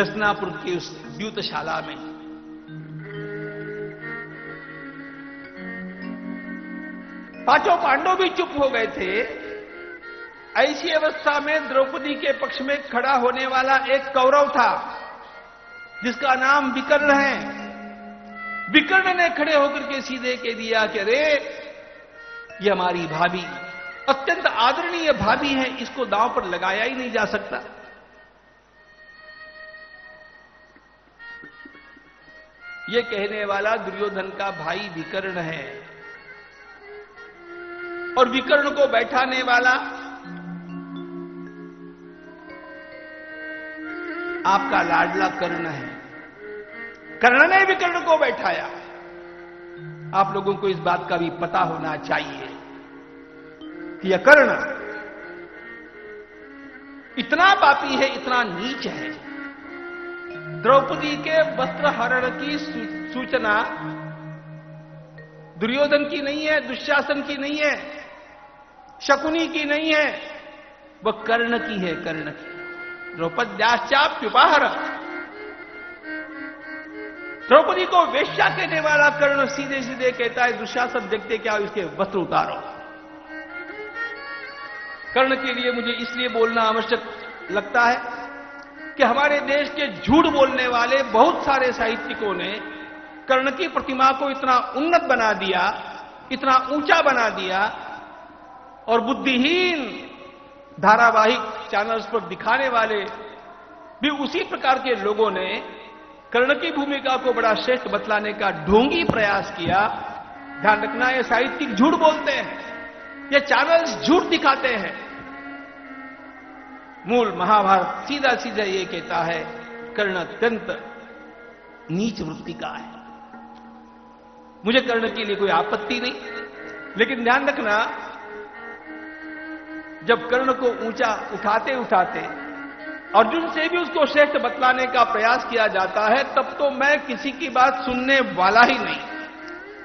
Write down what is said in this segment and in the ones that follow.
हस्तिनापुर की उस द्यूतशाला में। पांचों पांडव भी चुप हो गए थे। ऐसी अवस्था में द्रौपदी के पक्ष में खड़ा होने वाला एक कौरव था जिसका नाम विकर्ण है। विकर्ण ने खड़े होकर के सीधे कह दिया कि अरे ये हमारी भाभी, अत्यंत आदरणीय भाभी है, इसको दांव पर लगाया ही नहीं जा सकता। ये कहने वाला दुर्योधन का भाई विकर्ण है और विकर्ण को बैठाने वाला आपका लाडला कर्ण है। कर्ण ने विकर्ण को बैठाया। आप लोगों को इस बात का भी पता होना चाहिए कि यह कर्ण इतना पापी है, इतना नीच है। द्रौपदी के वस्त्र हरण की सूचना दुर्योधन की नहीं है, दुशासन की नहीं है, शकुनी की नहीं है, वह कर्ण की है, कर्ण की। द्रौपद्याश्चाप्युपाहर, द्रौपदी को वेश्या कहने वाला कर्ण सीधे सीधे कहता है दुशासन देखते क्या इसके वस्त्र उतारो। कर्ण के लिए मुझे इसलिए बोलना आवश्यक लगता है कि हमारे देश के झूठ बोलने वाले बहुत सारे साहित्यिकों ने कर्ण की प्रतिमा को इतना उन्नत बना दिया, इतना ऊंचा बना दिया, और बुद्धिहीन धारावाहिक चैनल्स पर दिखाने वाले भी उसी प्रकार के लोगों ने कर्ण की भूमिका को बड़ा श्रेष्ठ बतलाने का ढोंगी प्रयास किया। ध्यान रखना, ये साहित्यिक झूठ बोलते हैं, ये चैनल्स झूठ दिखाते हैं। मूल महाभारत सीधा सीधा ये कहता है कर्ण अत्यंत नीच वृत्ति का है। मुझे कर्ण के लिए कोई आपत्ति नहीं, लेकिन ध्यान रखना, जब कर्ण को ऊंचा उठाते उठाते अर्जुन से भी उसको श्रेष्ठ बतलाने का प्रयास किया जाता है, तब तो मैं किसी की बात सुनने वाला ही नहीं।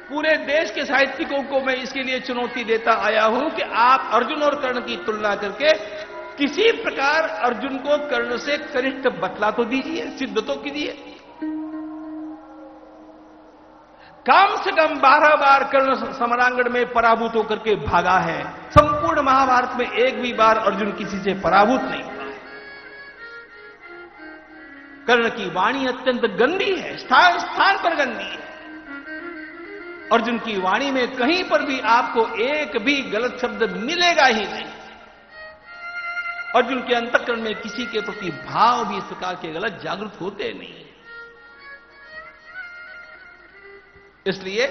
पूरे देश के साहित्यिकों को मैं इसके लिए चुनौती देता आया हूं कि आप अर्जुन और कर्ण की तुलना करके किसी प्रकार अर्जुन को कर्ण से कनिष्ठ बतला तो दीजिए, सिद्ध तो कीजिए। कम से कम 12 बार कर्ण समरांगण में पराभूत होकर के भागा है। संपूर्ण महाभारत में एक भी बार अर्जुन किसी से पराभूत नहीं हुआ है। कर्ण की वाणी अत्यंत गंदी है, स्थान स्थान पर गंदी है। अर्जुन की वाणी में कहीं पर भी आपको एक भी गलत शब्द मिलेगा ही नहीं। अर्जुन के अंतःकरण में किसी के प्रति भाव भी इस प्रकार के गलत जागृत होते नहीं है। इसलिए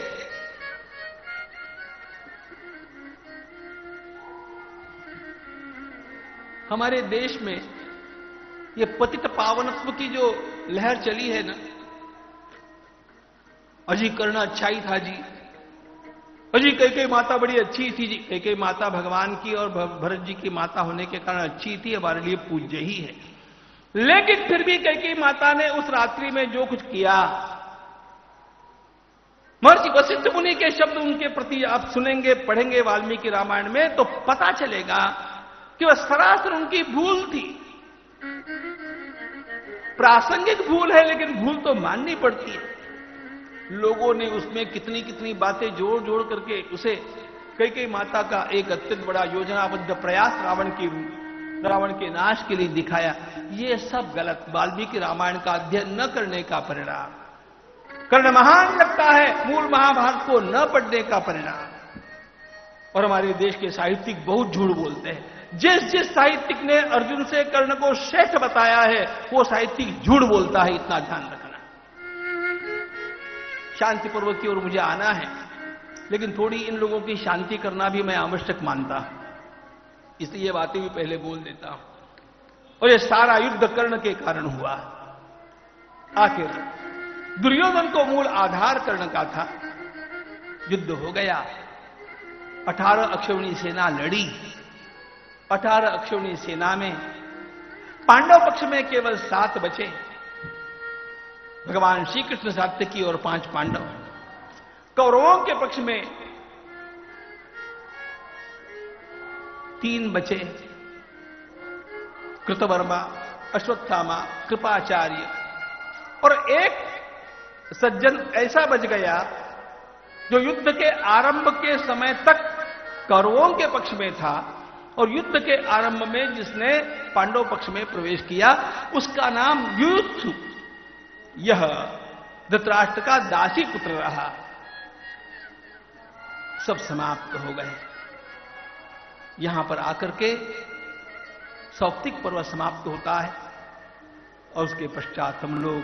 हमारे देश में ये पतित पावनत्व की जो लहर चली है ना, अजी कर्ण अच्छा ही था जी, अजी कैकेयी माता बड़ी अच्छी थी जी। कैकेयी माता भगवान की और भरत जी की माता होने के कारण अच्छी थी, हमारे लिए पूज्य ही है। लेकिन फिर भी कैकेयी माता ने उस रात्रि में जो कुछ किया, महर्षि वशिष्ठ मुनि के शब्द उनके प्रति आप सुनेंगे, पढ़ेंगे वाल्मीकि रामायण में, तो पता चलेगा कि वह सरासर उनकी भूल थी। प्रासंगिक भूल है, लेकिन भूल तो माननी पड़ती है। लोगों ने उसमें कितनी कितनी बातें जोड़ जोड़ करके उसे कैकेयी माता का एक अत्यंत बड़ा योजनाबद्ध प्रयास रावण के नाश के लिए दिखाया। ये सब गलत, वाल्मीकि रामायण का अध्ययन न करने का परिणाम, कर्ण महान लगता है मूल महाभारत को न पढ़ने का परिणाम। और हमारे देश के साहित्यिक बहुत झूठ बोलते हैं। जिस साहित्यिक ने अर्जुन से कर्ण को श्रेष्ठ बताया है, वो साहित्यिक झूठ बोलता है, इतना ध्यान रखना। शांतिपूर्वक की ओर मुझे आना है, लेकिन थोड़ी इन लोगों की शांति करना भी मैं आवश्यक मानता हूं, इसलिए ये बातें भी पहले बोल देता हूं। और ये सारा युद्ध कर्ण के कारण हुआ। आखिर दुर्योधन को मूल आधार कर्ण का था। युद्ध हो गया, 18 अक्षौहिणी सेना लड़ी। 18 अक्षौहिणी सेना में पांडव पक्ष में केवल 7 बचे। भगवान श्री कृष्ण सात्यकी और 5 पांडव। कौरवों के पक्ष में 3 बचे, कृतवर्मा, अश्वत्थामा, कृपाचार्य और एक सज्जन ऐसा बच गया जो युद्ध के आरंभ के समय तक कौरवों के पक्ष में था और युद्ध के आरंभ में जिसने पांडव पक्ष में प्रवेश किया उसका नाम युयुत्सु। यह धृतराष्ट्र का दासी पुत्र रहा। सब समाप्त हो गए। यहां पर आकर के सौप्तिक पर्व समाप्त होता है और उसके पश्चात हम लोग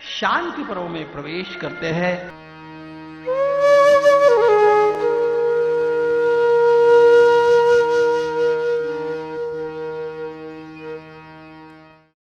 शांति पर्व में प्रवेश करते हैं।